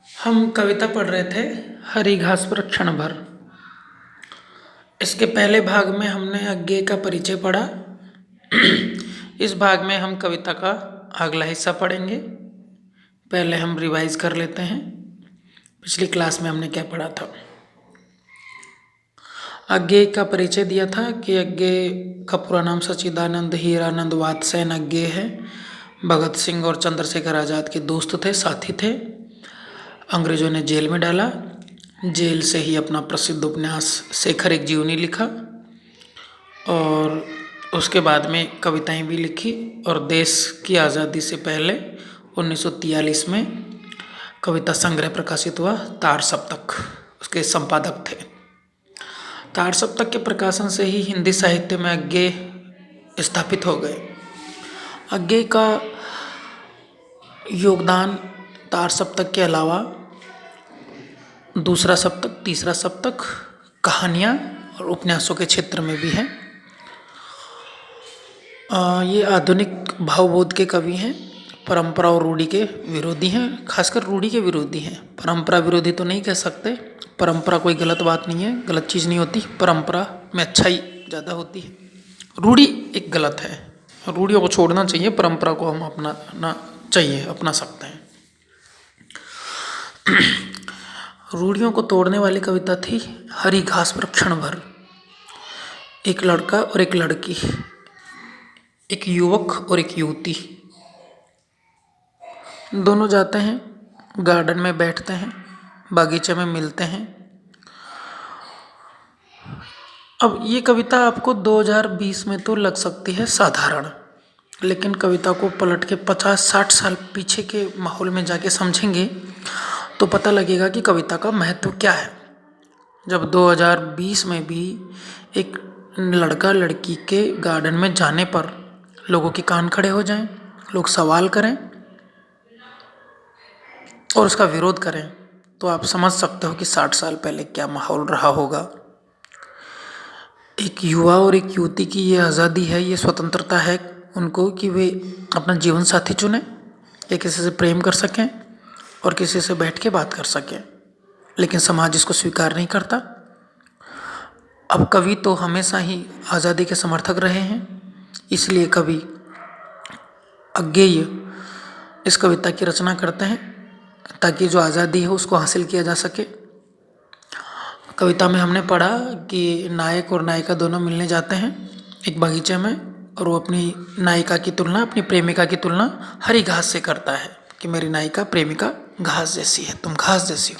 हम कविता पढ़ रहे थे हरी घास पर क्षण भर। इसके पहले भाग में हमने अज्ञेय का परिचय पढ़ा। इस भाग में हम कविता का अगला हिस्सा पढ़ेंगे। पहले हम रिवाइज कर लेते हैं पिछली क्लास में हमने क्या पढ़ा था। अज्ञेय का परिचय दिया था कि अज्ञेय का पूरा नाम सच्चिदानंद हीरानंद वात्स्ययन अज्ञेय है। भगत सिंह और चंद्रशेखर आज़ाद के दोस्त थे, साथी थे। अंग्रेजों ने जेल में डाला। जेल से ही अपना प्रसिद्ध उपन्यास शेखर एक जीवनी लिखा और उसके बाद में कविताएं भी लिखी। और देश की आज़ादी से पहले 1943 में कविता संग्रह प्रकाशित हुआ तार सप्तक, उसके संपादक थे। तार सप्तक के प्रकाशन से ही हिंदी साहित्य में अज्ञेय स्थापित हो गए। अज्ञेय का योगदान तार सप्तक के अलावा दूसरा सप्तक, तीसरा सप्तक, कहानियाँ और उपन्यासों के क्षेत्र में भी है। ये आधुनिक भावबोध के कवि हैं। परंपरा और रूढ़ी के विरोधी हैं, खासकर रूढ़ी के विरोधी हैं। परंपरा विरोधी तो नहीं कह सकते, परंपरा कोई गलत बात नहीं है, गलत चीज़ नहीं होती। परंपरा में अच्छाई ज़्यादा होती है। रूढ़ी एक गलत है, रूढ़ियों को छोड़ना चाहिए, परंपरा को हम अपनाना चाहिए, अपना सकते हैं। रूढ़ियों को तोड़ने वाली कविता थी हरी घास पर क्षण भर। एक लड़का और एक लड़की, एक युवक और एक युवती, दोनों जाते हैं गार्डन में, बैठते हैं, बागीचे में मिलते हैं। अब ये कविता आपको 2020 में तो लग सकती है साधारण, लेकिन कविता को पलट के 50-60 साल पीछे के माहौल में जाके समझेंगे तो पता लगेगा कि कविता का महत्व क्या है। जब 2020 में भी एक लड़का लड़की के गार्डन में जाने पर लोगों के कान खड़े हो जाएं, लोग सवाल करें और उसका विरोध करें, तो आप समझ सकते हो कि 60 साल पहले क्या माहौल रहा होगा। एक युवा और एक युवती की ये आज़ादी है, ये स्वतंत्रता है उनको कि वे अपना जीवन साथी चुनें, या किसी से प्रेम कर सकें और किसी से बैठ के बात कर सकें, लेकिन समाज इसको स्वीकार नहीं करता। अब कवि तो हमेशा ही आज़ादी के समर्थक रहे हैं, इसलिए कवि अज्ञेय इस कविता की रचना करते हैं ताकि जो आज़ादी है उसको हासिल किया जा सके। कविता में हमने पढ़ा कि नायक और नायिका दोनों मिलने जाते हैं एक बगीचे में, और वो अपनी नायिका की तुलना, अपनी प्रेमिका की तुलना हरी घास से करता है कि मेरी नायिका प्रेमिका घास जैसी है, तुम घास जैसी हो,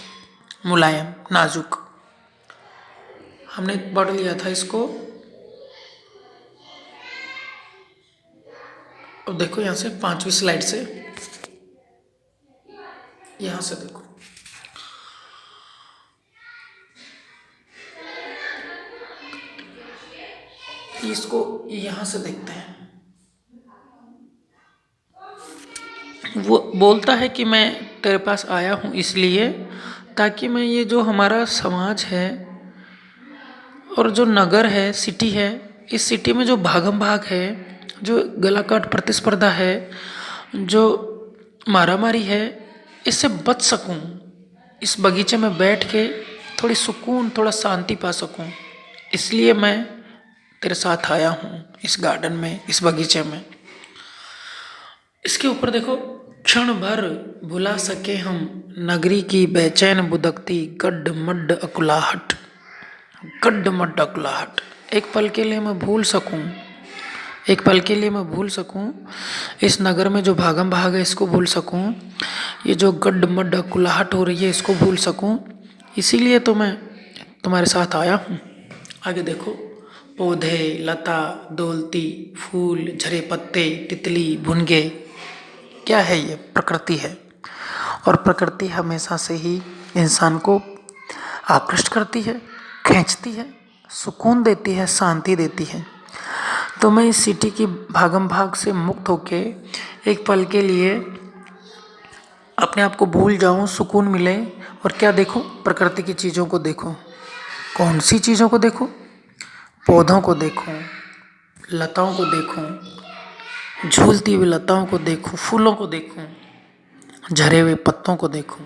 मुलायम, नाजुक। हमने पढ़ लिया था इसको। अब देखो यहाँ से 5वीं स्लाइड से, यहाँ से देखो, इसको यहाँ से देखते हैं। वो बोलता है कि मैं तेरे पास आया हूँ इसलिए ताकि मैं ये जो हमारा समाज है और जो नगर है, सिटी है, इस सिटी में जो भागम भाग है, जो गलाकाट प्रतिस्पर्धा है, जो मारामारी है, इससे बच सकूं। इस बगीचे में बैठ के थोड़ी सुकून, थोड़ा शांति पा सकूं, इसलिए मैं तेरे साथ आया हूँ इस गार्डन में, इस बगीचे में। इसके ऊपर देखो, क्षण भर भुला सके हम नगरी की बेचैन बुदकती गड्ढ मड्ढ अकुलाहट। गड्ढ मड्ढ अकुलाहट, एक पल के लिए मैं भूल सकूं, एक पल के लिए मैं भूल सकूं इस नगर में जो भागम भाग है, इसको भूल सकूं, ये जो गड्ढ मड्ढ अकुलाहट हो रही है इसको भूल सकूं, इसीलिए तो मैं तुम्हारे साथ आया हूँ। आगे देखो, पौधे, लता, दौलती, फूल, झरे पत्ते, तितली, भुनगे, क्या है ये? प्रकृति है। और प्रकृति हमेशा से ही इंसान को आकृष्ट करती है, खींचती है, सुकून देती है, शांति देती है। तो मैं इस सिटी की भागम भाग से मुक्त होके एक पल के लिए अपने आप को भूल जाऊं, सुकून मिले, और क्या देखूं? प्रकृति की चीज़ों को देखूं। कौन सी चीज़ों को देखूं? पौधों को देखूं, लताओं को देखूं, झूलती हुई लताओं को देखूं, फूलों को देखूं, झरे हुए पत्तों को देखूं,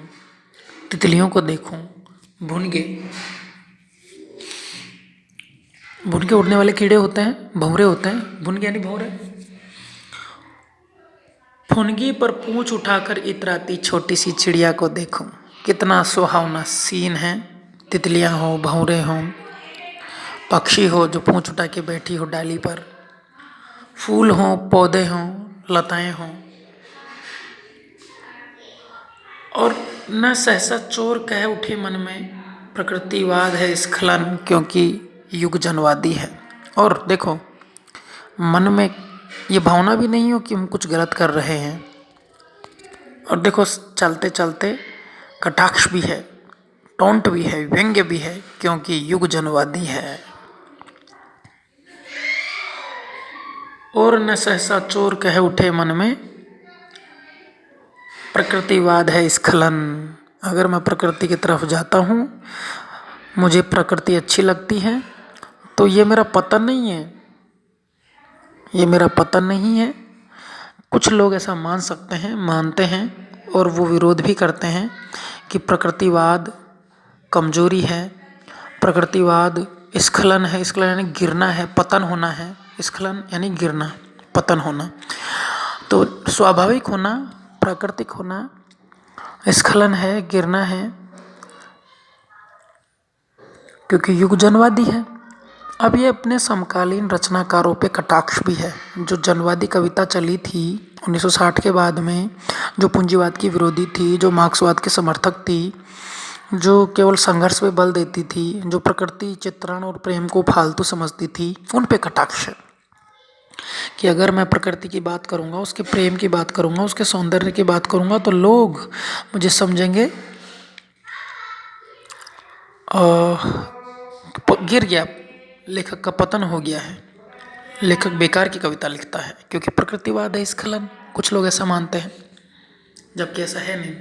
तितलियों को देखूं, भुनगे भुनगे उड़ने वाले कीड़े होते हैं, भंवरे होते हैं, भुनगे यानी भंवरे। फुनगी पर पूंछ उठाकर इतराती छोटी सी चिड़िया को देखूं, कितना सुहावना सीन है। तितलियां हो, भंवरे हों, पक्षी हो जो पूंछ उठा के बैठी हो डाली पर, फूल हों, पौधे हों, लताएं हों। और न सहसा चोर कह उठे मन में, प्रकृतिवाद है स्खलन क्योंकि युग जनवादी है। और देखो, मन में ये भावना भी नहीं हो कि हम कुछ गलत कर रहे हैं। और देखो, चलते चलते कटाक्ष भी है, टोंट भी है, व्यंग्य भी है, क्योंकि युग जनवादी है। और न सहसा चोर कह उठे मन में, प्रकृतिवाद है स्खलन। अगर मैं प्रकृति की तरफ जाता हूँ, मुझे प्रकृति अच्छी लगती है, तो ये मेरा पतन नहीं है, ये मेरा पतन नहीं है। कुछ लोग ऐसा मान सकते हैं, मानते हैं, और वो विरोध भी करते हैं कि प्रकृतिवाद कमजोरी है, प्रकृतिवाद स्खलन है। स्खलन यानी गिरना है, पतन होना है। स्खलन यानी गिरना, पतन होना। तो स्वाभाविक होना, प्राकृतिक होना स्खलन है, गिरना है, क्योंकि युग जनवादी है। अब ये अपने समकालीन रचनाकारों पे कटाक्ष भी है। जो जनवादी कविता चली थी 1960 के बाद में, जो पूंजीवाद की विरोधी थी, जो मार्क्सवाद के समर्थक थी, जो केवल संघर्ष पे बल देती थी, जो प्रकृति चित्रण और प्रेम को फालतू समझती थी, उन पे कटाक्ष है कि अगर मैं प्रकृति की बात करूँगा, उसके प्रेम की बात करूँगा, उसके सौंदर्य की बात करूँगा, तो लोग मुझे समझेंगे गिर गया, लेखक का पतन हो गया है, लेखक बेकार की कविता लिखता है, क्योंकि प्रकृतिवाद है स्खलन। कुछ लोग ऐसा मानते हैं, जबकि ऐसा है नहीं।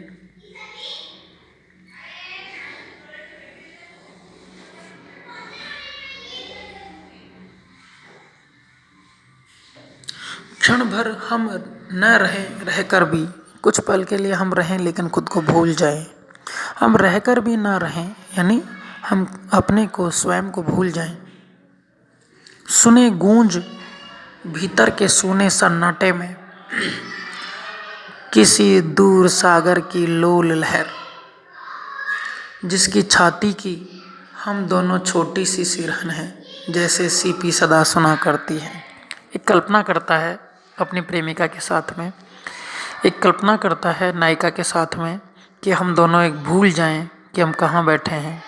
क्षण भर हम न रहें, रहकर भी, कुछ पल के लिए हम रहें लेकिन खुद को भूल जाएं। हम रहकर भी ना रहें, यानी हम अपने को, स्वयं को भूल जाएं। सुने गूंज भीतर के सूने सन्नाटे में, किसी दूर सागर की लोल लहर, जिसकी छाती की हम दोनों छोटी सी सिरहन है, जैसे सीपी सदा सुना करती है। एक कल्पना करता है अपनी प्रेमिका के साथ में, एक कल्पना करता है नायिका के साथ में कि हम दोनों एक भूल जाएं कि हम कहाँ बैठे हैं,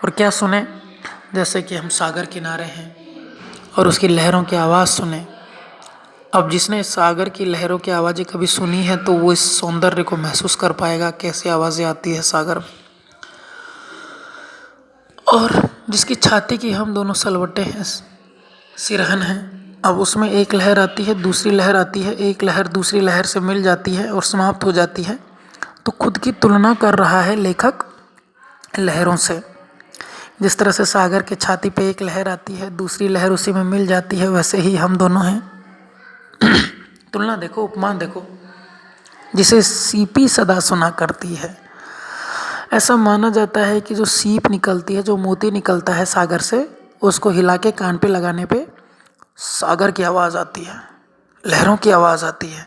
और क्या सुने, जैसे कि हम सागर किनारे हैं और उसकी लहरों की आवाज़ सुने। अब जिसने सागर की लहरों की आवाज़ें कभी सुनी है, तो वो इस सौंदर्य को महसूस कर पाएगा, कैसी आवाज़ें आती है सागर में। और जिसकी छाती की हम दोनों सलवटें हैं, सिरहन हैं। अब उसमें एक लहर आती है, दूसरी लहर आती है, एक लहर दूसरी लहर से मिल जाती है और समाप्त हो जाती है। तो खुद की तुलना कर रहा है लेखक लहरों से। जिस तरह से सागर के छाती पे एक लहर आती है, दूसरी लहर उसी में मिल जाती है, वैसे ही हम दोनों हैं। तुलना देखो, उपमान देखो, जिसे सीपी सदा सुना करती है। ऐसा माना जाता है कि जो सीप निकलती है, जो मोती निकलता है सागर से, उसको हिला के कान पे लगाने पे सागर की आवाज़ आती है, लहरों की आवाज़ आती है।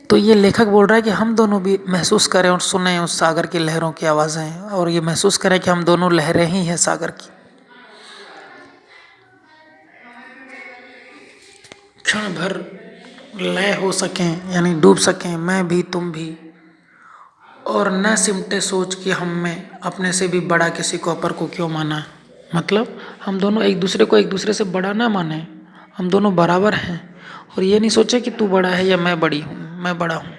तो ये लेखक बोल रहा है कि हम दोनों भी महसूस करें और सुने उस सागर की लहरों की आवाज़ें, और ये महसूस करें कि हम दोनों लहरें ही हैं सागर की। क्षण भर लय हो सकें, यानी डूब सकें, मैं भी तुम भी, और न सिमटे सोच कि हम में अपने से भी बड़ा किसी को अपर को क्यों माना। मतलब हम दोनों एक दूसरे को एक दूसरे से बड़ा ना माने, हम दोनों बराबर हैं। और ये नहीं सोचे कि तू बड़ा है या मैं बड़ी हूँ, मैं बड़ा हूँ,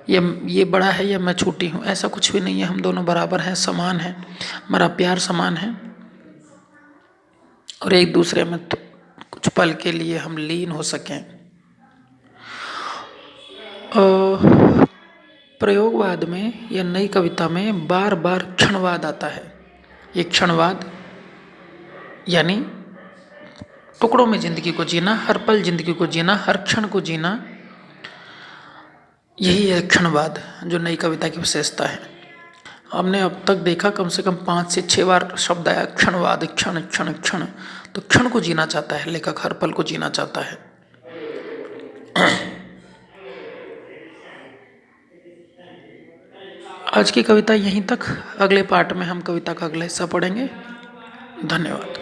या ये बड़ा है या मैं छोटी हूँ, ऐसा कुछ भी नहीं है। हम दोनों बराबर हैं, समान हैं, हमारा प्यार समान है, और एक दूसरे में तो कुछ पल के लिए हम लीन हो सकें। प्रयोगवाद में या नई कविता में बार बार क्षणवाद आता है। ये क्षणवाद यानी टुकड़ों में जिंदगी को जीना, हर पल जिंदगी को जीना, हर क्षण को जीना, यही है क्षणवाद, जो नई कविता की विशेषता है। हमने अब तक देखा कम से कम 5 से 6 बार शब्द आया क्षणवाद, क्षण क्षण क्षण। तो क्षण को जीना चाहता है लेखक, हर पल को जीना चाहता है। आज की कविता यहीं तक। अगले पार्ट में हम कविता का अगला हिस्सा पढ़ेंगे। धन्यवाद।